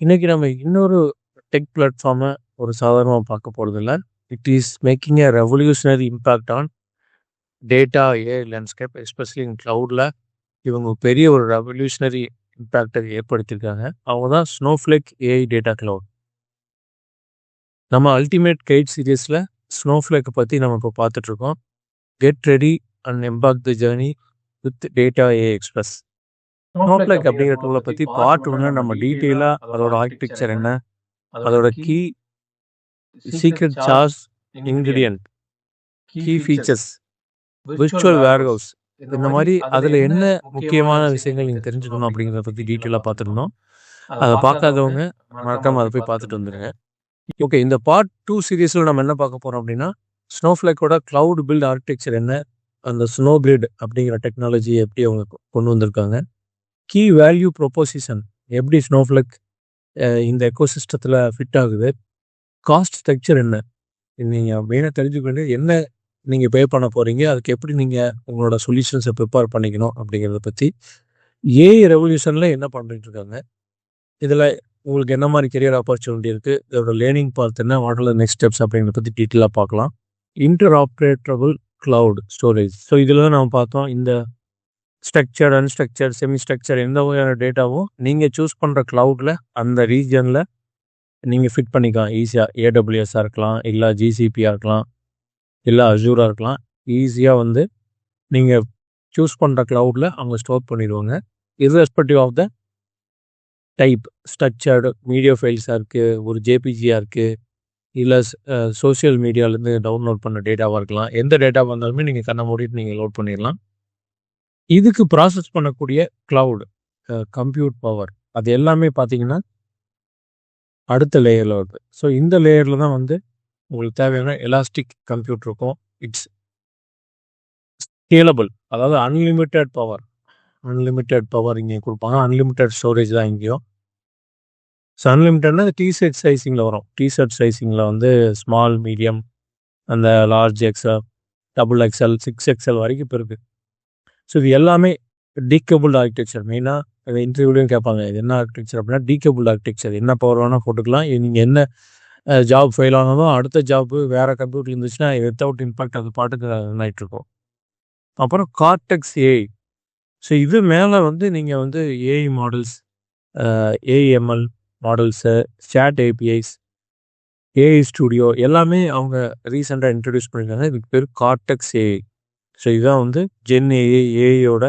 இன்னைக்கு நம்ம இன்னொரு டெக் பிளாட்ஃபார்மை ஒரு சாதாரணமாக பார்க்க போகிறதில்ல. It is making a revolutionary impact on data AI landscape especially in க்ளவுடில். இவங்க பெரிய ஒரு ரெவல்யூஷனரி இம்பேக்டை ஏற்படுத்தியிருக்காங்க. அவங்க தான் ஸ்னோஃப்ளேக் ஏஐ டேட்டா க்ளவுட். நம்ம அல்டிமேட் கைட் சீரியஸில் ஸ்னோஃப்ளேக்கை பற்றி நம்ம இப்போ பார்த்துட்ருக்கோம். Get ready and embark the journey with data AI express. Snowflake அப்படிங்கிற டூலை பற்றி பார்ட் ஒன்று நம்ம டீட்டெயிலாக அதோட ஆர்கிடெக்சர் என்ன, அதோட key secret charge ingredient, key features, virtual warehouse, இந்த மாதிரி அதில் என்ன முக்கியமான விஷயங்கள் நீங்கள் தெரிஞ்சுக்கணும் அப்படிங்கிறத பற்றி டீட்டெயிலாக பார்த்துருந்தோம். அதை பார்க்காதவங்க மறக்காமல் அதை போய் பார்த்துட்டு வந்துடுங்க. ஓகே, இந்த பார்ட் 2 சீரீஸில் நம்ம என்ன பார்க்க போகிறோம் அப்படின்னா, ஸ்னோஃப்ளேக்கோட க்ளவுட் பில்ட் ஆர்கிடெக்சர் என்ன, அந்த ஸ்னோ கிரிட் அப்படிங்கிற டெக்னாலஜி எப்படி அவங்க கொண்டு வந்திருக்காங்க, கீ வேல்யூ ப்ரொபோசிஷன் எப்படி ஸ்னோஃப்ளேக் இந்த எக்கோசிஸ்டத்தில் ஃபிட் ஆகுது, காஸ்ட் ஸ்ட்ரக்சர் என்ன, நீங்கள் மெயினாக தெரிஞ்சுக்க வேண்டியது என்ன, நீங்கள் பே பண்ண போகிறீங்க, அதுக்கு எப்படி நீங்கள் உங்களோட சொல்யூஷன்ஸை ப்ரிப்பேர் பண்ணிக்கணும் அப்படிங்கிறத பற்றி, ஏஐ ரெவல்யூஷனில் என்ன பண்ணிட்டு இருக்காங்க, இதில் உங்களுக்கு என்ன மாதிரி கெரியர் ஆப்பர்ச்சுனிட்டி இருக்குது, இதோட லேர்னிங் பார்த்து என்ன, வாட் நெக்ஸ்ட் ஸ்டெப்ஸ் அப்படிங்கிறத பற்றி டீட்டெயிலாக பார்க்கலாம். Interoperable cloud storage. So இதில் தான் நம்ம பார்த்தோம், இந்த ஸ்ட்ரக்சர்ட், அன்ஸ்ட்ரக்சர்ட், செமி ஸ்ட்ரக்சர் எந்த வகையான டேட்டாவும் நீங்கள் சூஸ் பண்ணுற க்ளவுடில் அந்த ரீஜனில் நீங்கள் ஃபிட் பண்ணிக்கலாம் ஈஸியாக. ஏடபிள்யூஎஸ்ஸாக இருக்கலாம், இல்லை ஜிசிபியாக இருக்கலாம், இல்லை அசூராக இருக்கலாம். ஈஸியாக நீங்கள் சூஸ் பண்ணுற க்ளவுடில் அவங்க ஸ்டோர் பண்ணிடுவாங்க. Irrespective of the type, structured media ஃபைல்ஸாக இருக்குது, ஒரு ஜேபிஜியாக இருக்குது, இல்லை சோஷியல் மீடியாவிலேருந்து டவுன்லோட் பண்ண டேட்டாவாக இருக்கலாம். எந்த டேட்டாவாக இருந்தாலுமே நீங்கள் கண்ணை மூடிட்டு நீங்கள் லோட் பண்ணிடலாம். இதுக்கு ப்ராசஸ் பண்ணக்கூடிய க்ளவுட் கம்ப்யூட் பவர் அது எல்லாமே பார்த்தீங்கன்னா அடுத்த லேயரில் வருது. ஸோ இந்த லேயரில் தான் உங்களுக்கு தேவையான எலாஸ்டிக் கம்ப்யூட் இருக்கும். இட்ஸ் ஸ்கேலபிள், அதாவது அன்லிமிட்டெட் பவர் இங்கே கொடுப்பாங்க. அன்லிமிட்டெட் ஸ்டோரேஜ் தான் இங்கேயும். ஸோ அன்லிமிட்டட்னா டிஷர்ட் சைஸிங்கில் வரும். டிஷர்ட் சைஸிங்கில் ஸ்மால், மீடியம், அந்த large XL, double XL, 6XL வரைக்கும் இப்போ இருக்குது. ஸோ இது எல்லாமே டீகேபிள்டு ஆர்கிடெக்சர். மெயினாக இன்டர்வியூலையும் கேட்பாங்க, இது என்ன ஆர்கிடெக்சர் அப்படின்னா டீகேபிள்டு ஆர்கிடெக்சர். என்ன பவர் வேணால் போட்டுக்கலாம். நீங்கள் என்ன ஜாப் ஃபெயில் ஆனாலும் அடுத்த ஜாப்பு வேறு கம்ப்யூட்டர் இருந்துச்சுன்னா வித்தவுட் இம்பாக்ட் அது பாட்டுக்கு ஆகிட்டுருக்கும். அப்புறம் கார்டெக்ஸ் ஏஐ. ஸோ இது மேலே நீங்கள் AI models, AI ML models, chat APIs, AI studio எல்லாமே அவங்க ரீசெண்டாக இன்ட்ரடியூஸ் பண்ணியிருக்காங்க. இதுக்கு பேர் கார்டெக்ஸ் ஏஐ. ஸோ இதுதான் ஜென் ஏஐயோட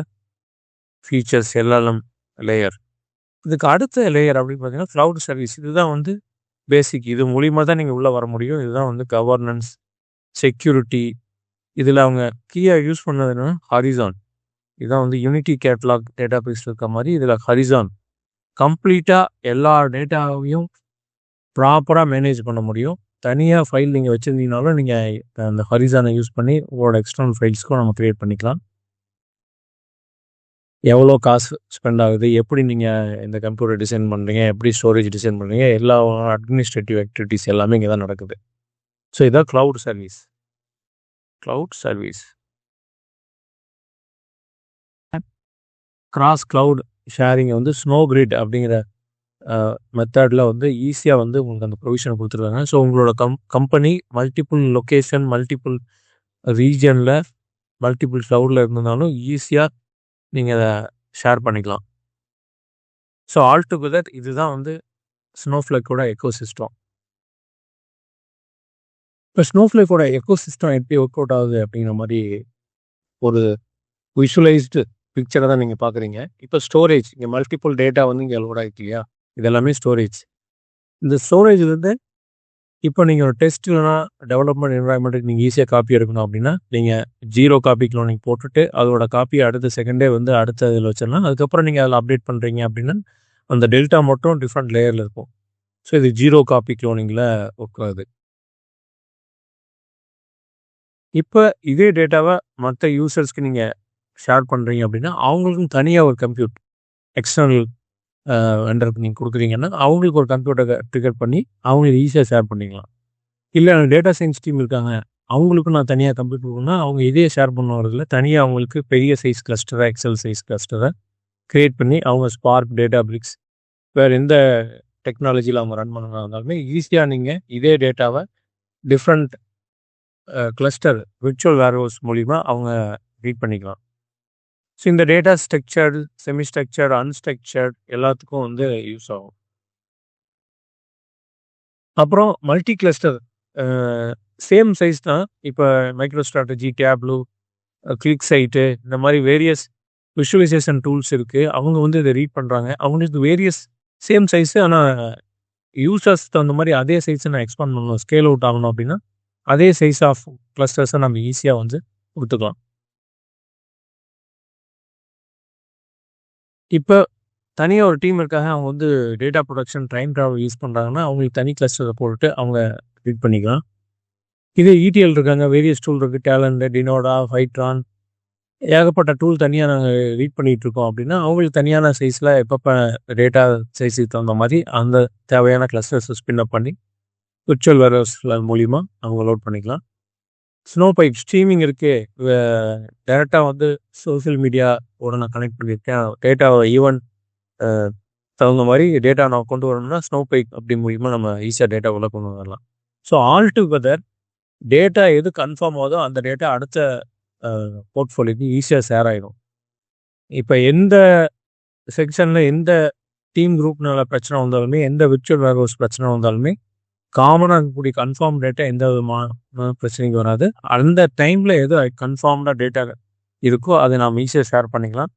ஃபீச்சர்ஸ் எல்எல்எம் லேயர். இதுக்கு அடுத்த லேயர் அப்படின்னு பார்த்தீங்கன்னா க்ளவுட் சர்வீஸ். இதுதான் பேசிக். இது மூலியமாக தான் நீங்கள் உள்ளே வர முடியும். இதுதான் கவர்னன்ஸ், செக்யூரிட்டி. இதில் அவங்க கீயாக யூஸ் பண்ணது என்னன்னா ஹரிசான். இதுதான் யூனிட்டி கேட்லாக் டேட்டா பேஸ் இருக்க மாதிரி இதில் ஹரிசான் கம்ப்ளீட்டாக எல்லா டேட்டாவையும் ப்ராப்பராக மேனேஜ் பண்ண முடியும். தனியாக ஃபைல் நீங்கள் வச்சுருந்தீங்கனாலும் நீங்கள் அந்த ஹரிசானை யூஸ் பண்ணி உங்களோட எக்ஸ்டர்னல் ஃபைல்ஸ்க்கும் நம்ம க்ரியேட் பண்ணிக்கலாம். எவ்வளோ காசு ஸ்பெண்ட் ஆகுது, எப்படி நீங்கள் இந்த கம்ப்யூட்டர் டிசைன் பண்ணுறீங்க, எப்படி ஸ்டோரேஜ் டிசைன் பண்ணுறீங்க, எல்லா அட்மினிஸ்ட்ரேட்டிவ் ஆக்டிவிட்டீஸ் எல்லாமே இங்கே தான் நடக்குது. ஸோ இதான் க்ளவுட் சர்வீஸ். கிராஸ் க்ளவுட் ஷேரிங்கை ஸ்னோ கிரிட் அப்படிங்கிற மெத்தடில் ஈஸியாக உங்களுக்கு அந்த ப்ரொவிஷனை கொடுத்துருக்காங்க. ஸோ உங்களோட கம்பெனி மல்டிபிள் லொக்கேஷன், மல்டிபிள் ரீஜனில், மல்டிபிள் க்ளவுடில் இருந்ததுனாலும் ஈஸியாக நீங்கள் அதை ஷேர் பண்ணிக்கலாம். ஸோ ஆல் டுகெதர் இதுதான் ஸ்னோஃப்ளேக்கோட எக்கோசிஸ்டம். இப்போ ஸ்னோஃப்ளேக்கோட எக்கோசிஸ்டம் எப்படி ஒர்க் அவுட் ஆகுது அப்படிங்கிற மாதிரி ஒரு விஷுவலைஸ்டு பிக்சரை தான் நீங்கள் பார்க்குறீங்க. இப்போ ஸ்டோரேஜ், இங்கே மல்டிபிள் டேட்டா இங்கே லோட் ஆகிருக்கு இல்லையா, இதெல்லாமே ஸ்டோரேஜ். இந்த ஸ்டோரேஜ் இப்போ நீங்கள் ஒரு டெஸ்ட் இல்லைனா டெவலப்மெண்ட் என்வரான்மெண்ட்டுக்கு நீங்கள் ஈஸியாக காப்பி எடுக்கணும் அப்படின்னா நீங்கள் 0 காப்பி க்ளோனிங் போட்டுட்டு அதோட காப்பியை அடுத்த செகண்டே அடுத்த இதில் வச்சிடலாம். அதுக்கப்புறம் நீங்கள் அதில் அப்டேட் பண்ணுறீங்க அப்படின்னா அந்த டெல்டா மட்டும் டிஃப்ரெண்ட் லேயரில் இருக்கும். ஸோ இது 0 காப்பி க்ளோனிங்கில் ஒர்க் ஆகுது. இப்போ இதே டேட்டாவை மற்ற யூசர்ஸ்க்கு நீங்கள் ஷேர் பண்ணுறீங்க அப்படின்னா அவங்களுக்கும் தனியாக ஒரு கம்ப்யூட் எக்ஸ்டர்னல் வெண்டருக்கு நீங்கள் கொடுக்குறீங்கன்னா அவங்களுக்கு ஒரு கம்ப்யூட்டரை ட்ரிகர் பண்ணி அவங்க இதை ஈஸியாக ஷேர் பண்ணிக்கலாம். இல்லை டேட்டா சயின்ஸ் டீம் இருக்காங்க, அவங்களுக்கும் நான் தனியாக கம்ப்யூட்டர் கொடுக்கணும்னா அவங்க இதே ஷேர் பண்ணுறதுல தனியாக அவங்களுக்கு பெரிய சைஸ் கிளஸ்டரை, எக்ஸல் சைஸ் கிளஸ்டரை க்ரியேட் பண்ணி அவங்க ஸ்பார்க், டேட்டா பிரிக்ஸ், வேறு எந்த டெக்னாலஜியில் அவங்க ரன் பண்ண இருந்தாலுமே ஈஸியாக நீங்கள் இதே டேட்டாவை டிஃப்ரெண்ட் கிளஸ்டர் விர்ச்சுவல் வேர்ஹவுஸ் மூலிமா அவங்க ரீட் பண்ணிக்கலாம். ஸோ இந்த data structured, semi structured, unstructured எல்லாத்துக்கும் வந்து யூஸ் ஆகும். அப்புறம் மல்டி கிளஸ்டர் சேம் சைஸ் தான். இப்போ மைக்ரோ ஸ்ட்ராட்டஜி, டேப்லூ, கிளிக் சைட்டு இந்த மாதிரி வேரியஸ் விஷுவலைசேஷன் டூல்ஸ் இருக்குது. அவங்க வந்து இதை ரீட் பண்ணுறாங்க. அவங்களுக்கு வேரியஸ் சேம் சைஸு, ஆனால் யூசர்ஸ் தகுந்த மாதிரி அதே சைஸை நான் எக்ஸ்பாண்ட் பண்ணணும், ஸ்கேல் அவுட் ஆகணும் அப்படின்னா அதே சைஸ் ஆஃப் கிளஸ்டர்ஸை நம்ம ஈஸியாக வந்து கொடுத்துக்கலாம். இப்போ தனியாக ஒரு டீம் இருக்காங்க, அவங்க வந்து data production, time travel use பண்ணுறாங்கன்னா அவங்களுக்கு தனி கிளஸ்டரை போட்டு அவங்க ரீட் பண்ணிக்கலாம். இதே ETL இருக்காங்க, வேரியஸ் டூல் இருக்குது, டேலண்ட், டினோடா, ஃபைட்ரான், ஏகப்பட்ட டூல் தனியாக நாங்கள் ரீட் பண்ணிகிட்டு இருக்கோம் அப்படின்னா அவங்களுக்கு தனியான சைஸில் எப்பப்போ டேட்டா சைஸுக்கு தகுந்த மாதிரி அந்த தேவையான கிளஸ்டர்ஸை ஸ்பின் அப் பண்ணி விர்ச்சுவல் வேர்ஹவுஸ்ல மூலிமா அவங்க லோட் பண்ணிக்கலாம். ஸ்னோபைப் ஸ்ட்ரீமிங் இருக்குது, டேரெக்டாக வந்து சோஷியல் மீடியாவோட நான் கனெக்ட் பண்ணியிருக்கேன். டேட்டாவை ஈவன் தகுந்த மாதிரி டேட்டா நான் கொண்டு வரணும்னா ஸ்னோபைப் அப்படி மூலிமா நம்ம ஈஸியாக டேட்டா உள்ள கொண்டு வரலாம். ஸோ ஆல் டுகெதர் டேட்டா எது கன்ஃபார்ம் ஆகுதோ அந்த டேட்டா அடுத்த போர்ட்ஃபோலியோக்கு ஈஸியாக ஷேர் ஆகிடும். இப்போ எந்த செக்ஷனில் எந்த டீம் குரூப்னால பிரச்சனை வந்தாலுமே, எந்த விர்ச்சுவல் வேர்ஹவுஸ் பிரச்சனை வந்தாலுமே காமனாக இருக்கக்கூடிய கன்ஃபார்ம் டேட்டா எந்த விதமான பிரச்சனைக்கு வராது. அந்த டைமில் எது கன்ஃபார்ம்டாக டேட்டா இருக்கோ அதை நம்ம ஈஸியாக ஷேர் பண்ணிக்கலாம்.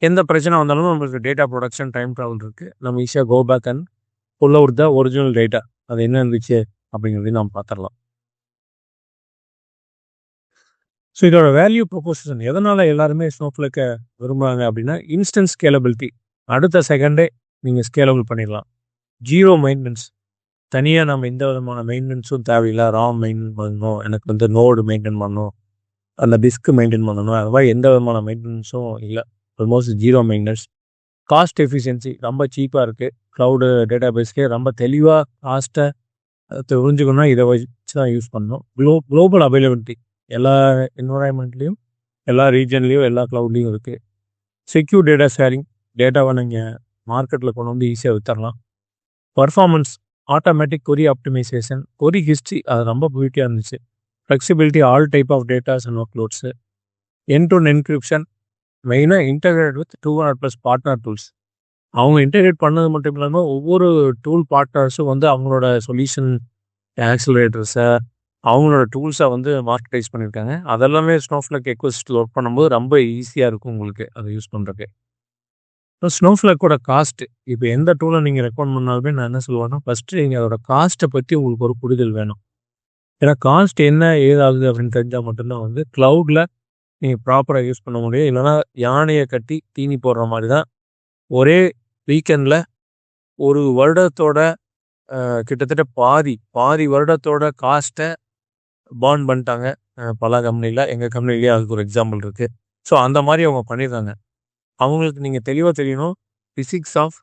எந்த பிரச்சனை வந்தாலும் நம்மளுக்கு டேட்டா ப்ரொடக்ஷன், டைம் ட்ராவல் இருக்குது, நம்ம ஈஸியாக go back and pull out the original data, அது என்ன இருந்துச்சு அப்படிங்கிறதையும் நம்ம பார்த்துடலாம். ஸோ இதோட வேல்யூ ப்ரொபோசிஷன் எதனால் எல்லாருமே ஸ்னோஃப்ளேக்கை விரும்புகிறாங்க அப்படின்னா இன்ஸ்டன்ட் ஸ்கேலபிலிட்டி. அடுத்த செகண்டே நீங்கள் ஸ்கேலபிள் பண்ணிடலாம். ஜீரோ மெயின்டெனன்ஸ், தனியாக நம்ம எந்த விதமான மெயின்டெனன்ஸும் தேவையில்லை. ராம் மெயின்டைன் பண்ணணும், எனக்கு வந்து நோடு மெயின்டைன் பண்ணணும், அந்த டிஸ்க்கு மெயின்டைன் பண்ணணும், அது மாதிரி எந்த விதமான மெயின்டெனன்ஸும் இல்லை. Almost zero maintenance. Cost efficiency ரொம்ப சீப்பாக இருக்குது. க்ளவுடு டேட்டா பேஸ்க்கே ரொம்ப தெளிவாக காஸ்ட்டை தெரிஞ்சுக்கணும்னா இதை வச்சு தான் யூஸ் பண்ணணும். குளோபல் அவைலபிலிட்டி எல்லா என்வரான்மெண்ட்லேயும், எல்லா ரீஜன்லேயும், எல்லா க்ளவுட்லேயும் இருக்குது. செக்யூர் டேட்டா ஷேரிங், டேட்டாவை நீங்கள் மார்க்கெட்டில் கொண்டு வந்து ஈஸியாக வித்தரலாம். Performance, automatic query optimisation, query history அது ரொம்ப பியூட்டியாக இருந்துச்சு. Flexibility, all type of datas and work loads. End to encryption, மெயினாக இன்டகிரேட் வித் 200+ பார்ட்னர் டூல்ஸ். அவங்க இன்டகிரேட் பண்ணது மட்டும் இல்லாமல் ஒவ்வொரு டூல் பார்ட்னர்ஸும் வந்து அவங்களோட சொல்யூஷன் ஆக்சிலரேட்டர்ஸை, அவங்களோட டூல்ஸை வந்து மார்க்கெட்டைஸ் பண்ணியிருக்காங்க. அதெல்லாமே ஸ்னோஃப்ளேக் எக்கோசிஸ்டத்தில் ஒர்க் பண்ணும்போது ரொம்ப ஈஸியாக இருக்கும் உங்களுக்கு அதை யூஸ் பண்ணுறதுக்கு. ஸோ ஸ்னோஃப்ளேக்கோட காஸ்ட்டு, இப்போ எந்த டூலை நீங்கள் ரெக்கமெண்ட் பண்ணாலுமே நான் என்ன சொல்லுவேன்னா ஃபஸ்ட்டு நீங்கள் அதோட காஸ்ட்டை பற்றி உங்களுக்கு ஒரு புரிதல் வேணும். ஏன்னா காஸ்ட் என்ன ஏதாகுது அப்படின்னு தெரிஞ்சால் மட்டும்தான் வந்து க்ளவுடில் நீங்கள் ப்ராப்பராக யூஸ் பண்ண முடியும். இல்லைனா யானையை கட்டி தீனி போடுற மாதிரி தான். ஒரே வீக்கெண்டில் ஒரு வருடத்தோட கிட்டத்தட்ட பாதி வருடத்தோட காஸ்ட்டை பாண்ட் பண்ணிட்டாங்க பல கம்பெனியில். எங்கள் கம்பெனிலேயே அதுக்கு ஒரு எக்ஸாம்பிள் இருக்குது. ஸோ அந்த மாதிரி அவங்க பண்ணிடுறாங்க. அவங்களுக்கு நீங்கள் தெளிவாக தெரியணும் ஃபிசிக்ஸ் ஆஃப்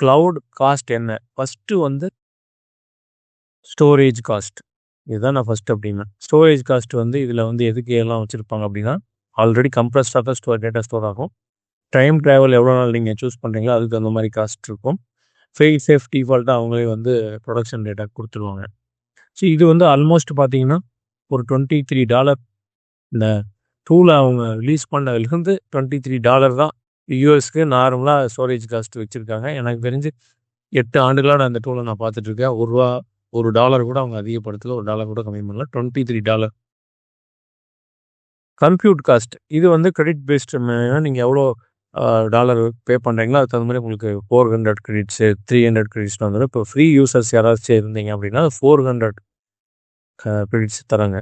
க்ளவுட் காஸ்ட் என்ன. ஃபஸ்ட்டு வந்து ஸ்டோரேஜ் காஸ்ட், இதுதான் நான் ஃபஸ்ட்டு அப்படின்னா. ஸ்டோரேஜ் காஸ்ட் வந்து இதில் வந்து எதுக்கு எல்லாம் வச்சுருப்பாங்க அப்படின்னா ஆல்ரெடி கம்ப்ரஸ்டாக தான் டேட்டா ஸ்டோர் ஆகும். டைம் ட்ராவல் எவ்வளோ நாள் நீங்கள் சூஸ் பண்ணுறீங்களோ அதுக்கு அந்த மாதிரி காஸ்ட் இருக்கும். ஃபெயில் சேஃப் டிஃபால்ட்டாக அவங்களே வந்து ப்ரொடக்ஷன் டேட்டா கொடுத்துருவாங்க. ஸோ இது வந்து ஆல்மோஸ்ட் பார்த்தீங்கன்னா ஒரு $23 இந்த டூலை அவங்க ரிலீஸ் பண்ணதுலேருந்து $23 தான் யூஎஸ்க்கு நார்மலாக ஸ்டோரேஜ் காஸ்ட் வச்சுருக்காங்க. எனக்கு தெரிஞ்சு 8 ஆண்டுகளாக நான் அந்த டூலை நான் பார்த்துட்ருக்கேன். $1 கூட அவங்க அதிகப்படுத்தல, $1 கூட கம்மி பண்ணல. $23 கம்ப்யூட் காஸ்ட். இது வந்து கிரெடிட் பேஸ்டு, நீங்கள் எவ்வளோ டாலர் பே பண்ணுறீங்களோ அதுக்கு தகுந்த மாதிரி உங்களுக்கு 400 கிரெடிட்ஸு, 300 கிரெடிட்ஸ் வந்துடும். இப்போ ஃப்ரீ யூசர்ஸ் யாராச்சும் இருந்தீங்க அப்படின்னா 400 கிரெடிட்ஸ் தராங்க,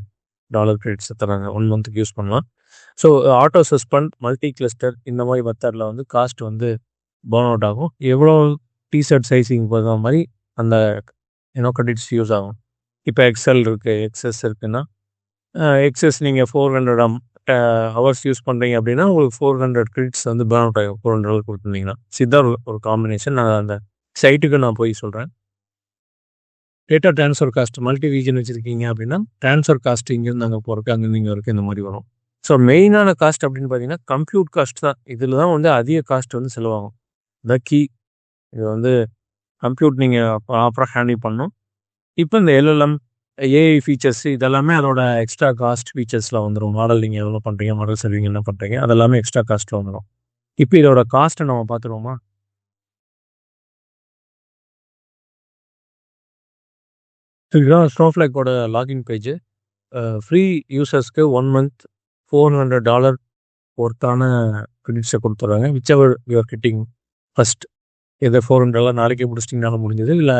டாலர் கிரெடிட்ஸ் தராங்க. 1 மந்த்துக்கு யூஸ் பண்ணலாம். So auto suspend, multi cluster இந்த மாதிரி மெத்தடில் வந்து காஸ்ட் வந்து பர்ன் அவுட் ஆகும். எவ்வளோ டிஷர்ட் சைஸிங் போகிற மாதிரி அந்த கிரெடிட்ஸ் யூஸ் ஆகும். இப்போ எக்ஸல் இருக்குது, எக்ஸஸ் இருக்குன்னா எக்ஸஸ் நீங்கள் 400 ஹவர்ஸ் யூஸ் பண்ணுறீங்க அப்படின்னா உங்களுக்கு 400 கிரெடிட்ஸ் வந்து பர்ன் அவுட் ஆகும். $400 கொடுத்துருந்தீங்கன்னா சிதா ஒரு காம்பினேஷன். நான் அந்த சைட்டுக்கு நான் போய் சொல்கிறேன். Data transfer cost, multi region வச்சுருக்கீங்க அப்படின்னா ட்ரான்ஸ்ஃபர் காஸ்ட் இங்கேருந்து அங்கே போகிறக்கு, அங்கே நீங்கள் வரைக்கும் இந்த மாதிரி வரும். ஸோ மெயினான காஸ்ட் அப்படின்னு பார்த்தீங்கன்னா கம்ப்யூட் காஸ்ட் தான். இதில் தான் வந்து அதிக காஸ்ட் வந்து செலவாகும். த கீ இது வந்து கம்ப்யூட் நீங்கள் ப்ராப்பராக ஹேண்டில் பண்ணணும். இப்போ இந்த எல்எல்எம், ஏஐ ஃபீச்சர்ஸ் இதெல்லாமே அதோட எக்ஸ்ட்ரா காஸ்ட் ஃபீச்சர்ஸில் வந்துடும். மாடல் நீங்கள் எவ்வளோ பண்ணுறீங்க, மாடல் சர்விங் என்ன பண்ணுறீங்க, அதெல்லாமே எக்ஸ்ட்ரா காஸ்ட்டில் வந்துடும். இப்போ இதோட காஸ்ட்டை நம்ம பார்த்துருவோமா? இதுதான் ஸ்னோஃப்ளேக்கோட லாகின் பேஜ். ஃப்ரீ யூசர்ஸ்க்கு 1 மந்த் $400 ஒர்த்தான கிரெடிட்ஸை கொடுத்துட்றாங்க. Whichever you're getting first. இதை $400 நாளைக்கே முடிச்சிட்டிங்கனாலும் முடிஞ்சது, இல்லை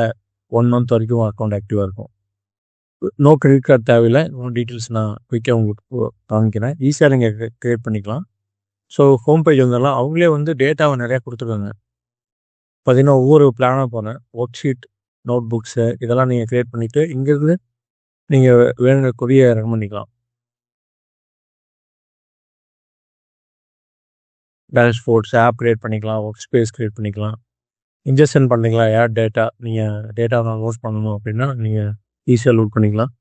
1 மந்த் வரைக்கும் அக்கௌண்ட் ஆக்டிவாக இருக்கும். நோ கிரெடிட் கார்டு தேவையில்லை. இன்னும் டீட்டெயில்ஸ் நான் குயிக்காக உங்களுக்கு காமிக்கிறேன். ஈஸியாக நீங்கள் க்ரியேட் பண்ணிக்கலாம். ஸோ ஹோம் பேஜ் வந்தாலும் அவங்களே வந்து டேட்டாவை நிறையா கொடுத்துருக்காங்க. பார்த்தீங்கன்னா ஒவ்வொரு பிளானாக போனேன். ஒர்க் ஷீட், நோட் புக்ஸு இதெல்லாம் நீங்கள் க்ரியேட் பண்ணிவிட்டு இங்கேருந்து நீங்கள் வேணுங்கிற கொரியை ரன் பண்ணிக்கலாம். டேஷ்போர்ட்ஸ் ஆப் க்ரியேட் பண்ணிக்கலாம், ஒர்க் ஸ்பேஸ் க்ரியேட் பண்ணிக்கலாம், இன்ஜெக்ஷன் பண்ணிக்கலாம். ஏர் டேட்டா நீங்கள் டேட்டாவை நோட் பண்ணணும் அப்படின்னா நீங்கள் ஈஸியாக லோட் பண்ணிக்கலாம்.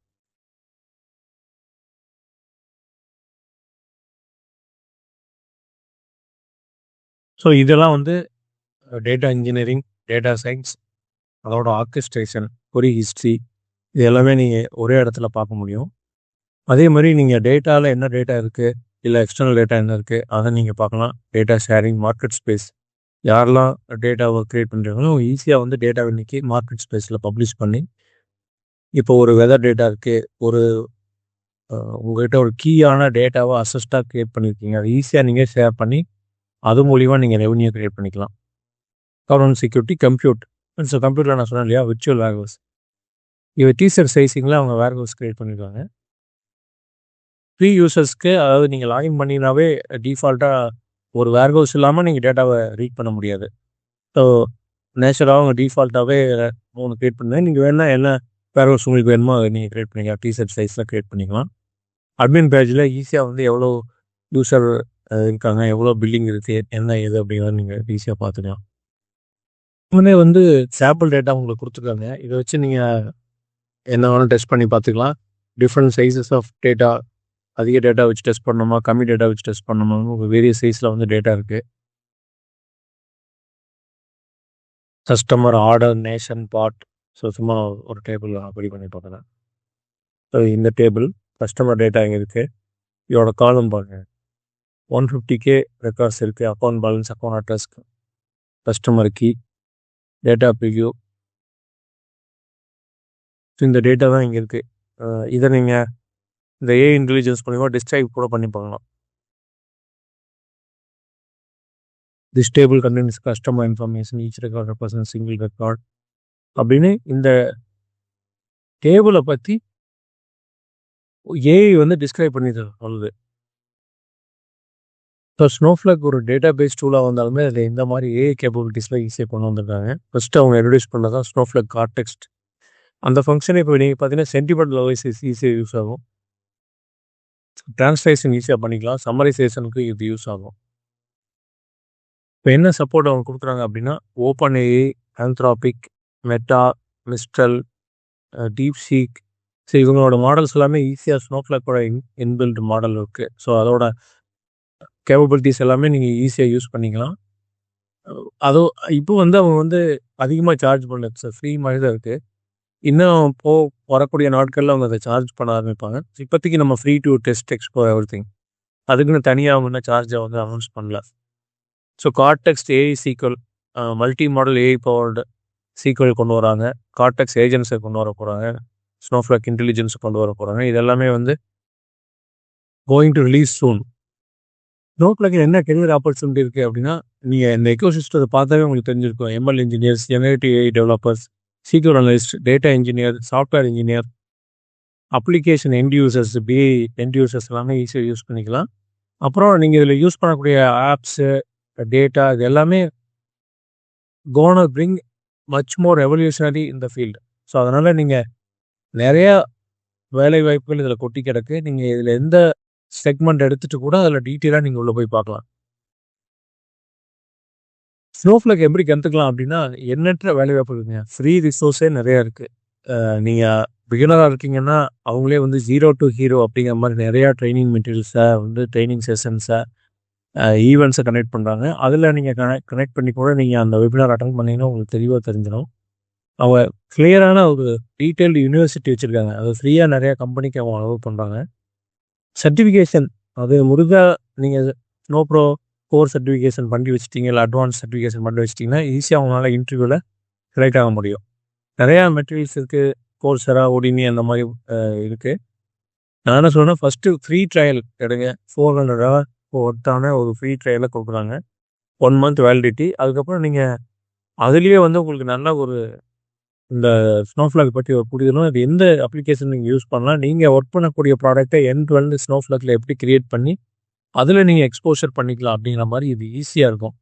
ஸோ இதெல்லாம் வந்து டேட்டா இன்ஜினியரிங், டேட்டா சயின்ஸ், அதோட ஆர்கெஸ்ட்ரேஷன், கொரி ஹிஸ்ட்ரி இது எல்லாமே நீங்கள் ஒரே இடத்துல பார்க்க முடியும். அதே மாதிரி நீங்கள் டேட்டாவில் என்ன டேட்டா இருக்குது, இல்லை எக்ஸ்டர்னல் டேட்டா என்ன இருக்குது அதை நீங்கள் பார்க்கலாம். டேட்டா ஷேரிங், மார்க்கெட் ஸ்பேஸ், யாரெல்லாம் டேட்டாவை க்ரியேட் பண்ணுறாங்களோ ஈஸியாக வந்து டேட்டாவை இன்றைக்கி மார்க்கெட் ஸ்பேஸில் பப்ளிஷ் பண்ணி, இப்போ ஒரு வெதர் டேட்டா இருக்குது, ஒரு உங்கள்கிட்ட ஒரு கீயான டேட்டாவை அசஸ்டாக க்ரியேட் பண்ணியிருக்கீங்க, அதை ஈஸியாக நீங்கள் ஷேர் பண்ணி அது மூலிமா நீங்கள் ரெவன்யூ க்ரியேட் பண்ணிக்கலாம். Governance, security, compute. ஸோ கம்ப்யூட்டரில் நான் சொன்னேன் இல்லையா, விர்ச்சுவல் வேர்ஹவுஸ். இது டீசர் சைஸிங்கில் அவங்க வேர்ஹவுஸ் க்ரியேட் பண்ணியிருக்காங்க. ஃப்ரீ யூசர்ஸ்க்கு, அதாவது நீங்கள் லாகின் பண்ணினாவே டிஃபால்ட்டாக ஒரு வேர்ஹவுஸ் இல்லாமல் நீங்கள் டேட்டாவை ரீட் பண்ண முடியாது. ஸோ நேச்சுரலாக அவங்க டிஃபால்ட்டாகவே 3 க்ரியேட் பண்ணுவேன். நீங்கள் வேணா என்ன வேர்ஹவுஸ் உங்களுக்கு வேணுமோ அதை நீங்கள் க்ரியேட் பண்ணிக்கலாம். டீசர் சைஸில் க்ரியேட் பண்ணிக்கலாம். அட்மின் பேஜில் ஈஸியாக வந்து எவ்வளோ யூசர் இருக்காங்க, எவ்வளோ பில்லிங் இருக்குது, என்ன ஏது அப்படிங்கிறத நீங்கள் ஈஸியாக பார்த்துக்கலாம். இன்னுமே வந்து சாம்பிள் டேட்டா உங்களுக்கு கொடுத்துருக்காங்க. இதை வச்சு நீங்கள் என்ன வேணாலும் டெஸ்ட் பண்ணி பார்த்துக்கலாம். டிஃப்ரெண்ட் சைஸஸ் ஆஃப் டேட்டா, அதிக டேட்டா வச்சு டெஸ்ட் பண்ணணுமா, கம்மி டேட்டா வச்சு டெஸ்ட் பண்ணணுமா, வேரியஸ் சைஸில் வந்து டேட்டா இருக்குது. Customer, order, nation, part. So சும்மா ஒரு டேபிள் ரெடி பண்ணி பார்க்குறேன். ஸோ இந்த டேபிள் கஸ்டமர் டேட்டா இங்கே இருக்குது. இதோட காலம் பாருங்கள், 150K ரெக்கார்ட்ஸ் இருக்குது. Account balance, account address, customer key, data preview. So இந்த டேட்டா தான் இங்கே இருக்குது. இதை நீங்கள் இந்த ஏஐ இன்டெலிஜென்ஸ் மூலிமா டிஸ்ட்ரைவ் கூட பண்ணி பார்க்கலாம். This table condense customer information, each record represent single record அப்படின்னு இந்த டேபிளை பற்றி ஏஐ வந்து டிஸ்கிரைப் பண்ணி சொல்லுது. ஸோ ஸ்னோஃப்ளேக் ஒரு டேட்டா பேஸ் டூலாக வந்தாலுமே அதில் இந்த மாதிரி ஏஐ கேப்பபிலிட்டிஸில் ஈஸியாக கொண்டு வந்திருக்காங்க. ஃபஸ்ட்டு அவங்க இன்ட்ரடியூஸ் பண்ணது தான் ஸ்னோஃப்ளேக் கார்டெக்ஸ்ட். அந்த ஃபங்க்ஷனை இப்போ நீங்கள் பார்த்தீங்கன்னா சென்டிமெண்ட் அனாலிசிஸ் ஈஸியாக யூஸ் ஆகும், ட்ரான்ஸ்லேஷன் ஈஸியாக பண்ணிக்கலாம், சம்மரைசேஷனுக்கு இது யூஸ் ஆகும். இப்போ என்ன சப்போர்ட் அவங்க கொடுக்குறாங்க அப்படின்னா, open AI, ஆந்த்ராபிக், meta, மிஸ்ட்ரல், DeepSeek. So இவங்களோட மாடல்ஸ் எல்லாமே ஈஸியாக ஸ்னோஃப்ளேக்கோட இன்பில்ட் மாடல் இருக்குது. ஸோ அதோட கேப்பபிலிட்டிஸ் எல்லாமே நீங்கள் ஈஸியாக யூஸ் பண்ணிக்கலாம். அதுவும் இப்போ வந்து அவங்க வந்து அதிகமாக சார்ஜ் பண்ணல, சார் ஃப்ரீ மாதிரி தான் இருக்குது. இன்னும் வரக்கூடிய நாட்களில் அவங்க அதை சார்ஜ் பண்ண ஆரம்பிப்பாங்க. இப்போதைக்கு நம்ம free to test explore everything, அதுக்குன்னு தனியாக அவங்க இன்னும் சார்ஜை வந்து அனௌன்ஸ் பண்ணல. So Cortex AI SQL, multi modal AI powered SQL கொண்டு வராங்க. கார்டெக்ஸ் ஏஜென்ட்ஸை கொண்டு வர போகிறாங்க. ஸ்னோஃப்ளேக் இன்டெலிஜென்ஸ் கொண்டு வர போகிறாங்க. இதெல்லாமே வந்து going to release soon. Snowflake என்ன கெரியர் ஆப்பர்ச்சுனிட்டி இருக்குது அப்படின்னா, நீங்கள் இந்த எக்கோசிஸ்டத்தை பார்த்தாவே உங்களுக்கு தெரிஞ்சிருக்கும். ML engineers, generative AI developers, SQL analyst, data engineer, software engineer, application end users, BI end users எல்லாமே ஈஸியாக யூஸ் பண்ணிக்கலாம். அப்புறம் நீங்கள் இதில் யூஸ் பண்ணக்கூடிய ஆப்ஸு, டேட்டா இது எல்லாமே gonna bring much more revolutionary in the field. So அதனால் நீங்கள் நிறையா வேலை வாய்ப்புகள் இதில் கொட்டி கிடக்கு. நீங்கள் இதில் எந்த செக்மெண்ட் எடுத்துகிட்டு கூட அதில் டீட்டெயிலாக நீங்கள் உள்ளே போய் பார்க்கலாம். ஸ்னோஃப்ளேக் எப்படி கற்றுக்கலாம் அப்படின்னா, எண்ணற்ற வேலை வாய்ப்பு இருக்குங்க. ஃப்ரீ ரிசோர்ஸே நிறையா இருக்குது. நீங்கள் பிகினராக இருக்கீங்கன்னா அவங்களே வந்து 0 to ஹீரோ அப்படிங்கிற மாதிரி நிறையா ட்ரைனிங் மெட்டீரியல்ஸை வந்து ட்ரைனிங் செஷன்ஸை, ஈவெண்ட்ஸை கனெக்ட் பண்ணுறாங்க. அதில் நீங்கள் கனெக்ட் பண்ணி கூட நீங்கள் அந்த வெபினார் அட்டன் பண்ணிங்கன்னா உங்களுக்கு தெளிவாக தெரிஞ்சிடும். அவங்க கிளியரான ஒரு டீட்டெயில்டு யூனிவர்சிட்டி வச்சுருக்காங்க. அது ஃப்ரீயாக நிறையா கம்பெனிக்கு அவங்க அலோவ் பண்ணுறாங்க. சர்டிஃபிகேஷன் அது முடிஞ்சா நீங்கள் ஸ்னோ ப்ரோ கோர் சர்டிஃபிகேஷன் பண்ணி வச்சிட்டிங்க, இல்லை அட்வான்ஸ் சர்டிஃபிகேஷன் பண்ணி வச்சிட்டிங்கன்னா ஈஸியாக அவங்களால இன்டர்வியூவில் செலக்ட் ஆக முடியும். நிறையா மெட்டீரியல்ஸ் இருக்குது, கோர்ஸரா, ஒடினி அந்த மாதிரி இருக்குது. நான் என்ன சொல்கிறேன்னா, ஃபஸ்ட்டு ஃப்ரீ ட்ரையல் எடுங்க. $400 ஒர்த்தான ஒரு ஃப்ரீ ட்ரையலை கொடுக்குறாங்க. 1 month வேலிடிட்டி. அதுக்கப்புறம் நீங்கள் அதுலேயே வந்து உங்களுக்கு நல்ல ஒரு இந்த ஸ்னோஃப்ளாக் பற்றி ஒரு புரிதலும், அது எந்த அப்ளிகேஷன் நீங்கள் யூஸ் பண்ணலாம், நீங்கள் ஒர்க் பண்ணக்கூடிய ப்ராடக்ட்டை எண்ட் டு எண்ட் ஸ்னோஃப்ளாக்கில் எப்படி கிரியேட் பண்ணி அதில் நீங்கள் எக்ஸ்போஷர் பண்ணிக்கலாம் அப்படிங்கிற மாதிரி இது ஈஸியாக இருக்கும்.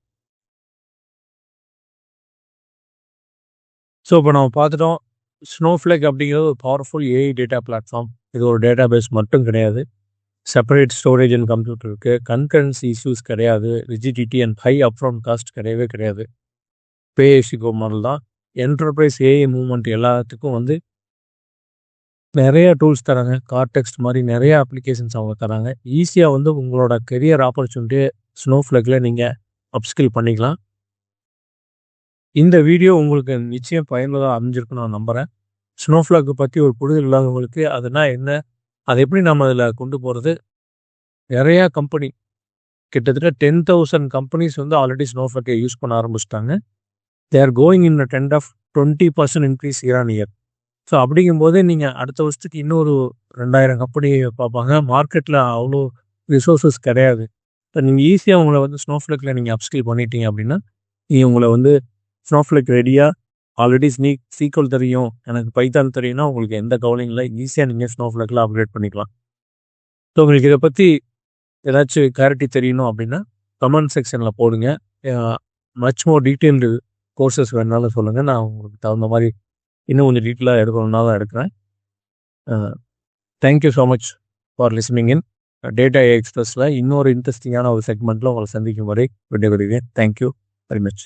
ஸோ இப்போ நம்ம பார்த்துட்டோம், ஸ்னோஃப்ளேக் அப்படிங்கிறது ஒரு பவர்ஃபுல் ஏஐ டேட்டா பிளாட்ஃபார்ம். இது ஒரு டேட்டா பேஸ் மட்டும் கிடையாது. செப்பரேட் ஸ்டோரேஜ் அண்ட் கம்ப்யூட்டர் இருக்குது. கன்கரன்சி இஷ்யூஸ் கிடையாது. ரிஜிடிட்டி அண்ட் ஹை அப்ரவுண்ட் காஸ்ட் கிடையவே கிடையாது. பே as you go மாடல் தான். என்டர்பிரைஸ் ஏஐ மூவ்மெண்ட் எல்லாத்துக்கும் வந்து நிறைய டூல்ஸ் தராங்க. கார்டெக்ஸ்ட் மாதிரி நிறைய அப்ளிகேஷன்ஸ் அவங்க தராங்க. ஈஸியாக வந்து உங்களோட கெரியர் ஆப்பர்ச்சுனிட்டி ஸ்னோஃப்ளேக்கில் நீங்கள் அப்ஸ்கில் பண்ணிக்கலாம். இந்த வீடியோ உங்களுக்கு நிச்சயம் பயனுள்ளதாக அமைஞ்சிருக்குன்னு நான் நம்புகிறேன். ஸ்னோஃப்ளாக்கு பற்றி ஒரு புரிதல் இல்லாதவங்களுக்கு அதுனா என்ன, அதை எப்படி நம்ம அதில் கொண்டு போகிறது, நிறையா கம்பெனி கிட்டத்தட்ட 10,000 கம்பெனிஸ் வந்து ஆல்ரெடி ஸ்னோஃப்ளாக்கை யூஸ் பண்ண ஆரம்பிச்சிட்டாங்க. They are going in a trend of 20% increase year on year. So அப்படிங்கும்போது நீங்கள் அடுத்த வருஷத்துக்கு இன்னொரு 2000 கம்பெனி பார்ப்பாங்க. மார்க்கெட்டில் அவ்வளோ ரிசோர்ஸஸ் கிடையாது. இப்போ நீங்கள் ஈஸியாக உங்களை வந்து ஸ்னோஃப்ளேக்கில் நீங்கள் அப்ஸ்கில் பண்ணிட்டீங்க அப்படின்னா, நீங்கள் உங்களை வந்து ஸ்னோஃப்ளேக் ரெடியாக ஆல்ரெடி சீக்வல் தெரியும், எனக்கு பைத்தான் தெரியும்னா உங்களுக்கு எந்த கவலையும் இல்லை. ஈஸியாக நீங்கள் ஸ்னோஃப்ளேக்கில் அப்கிரேட் பண்ணிக்கலாம். ஸோ உங்களுக்கு இதை பற்றி ஏதாச்சும் கிளாரிட்டி தெரியணும் அப்படின்னா கமெண்ட் செக்ஷனில் போடுங்க. மச் மோர் டீட்டெயில்டு கோர்சஸ் வேணாலும் சொல்லுங்கள். நான் உங்களுக்கு தகுந்த மாதிரி இன்னும் கொஞ்சம் டீட்டெயிலாக எடுக்கணும்னா தான் எடுக்கிறேன். Thank you so much for listening in. Data எக்ஸ்பிரஸில் இன்னொரு இன்ட்ரெஸ்டிங்கான ஒரு செக்மெண்ட்டில் உங்களை சந்திக்கும் வரை விடைபெறுகிறேன். Thank you very much.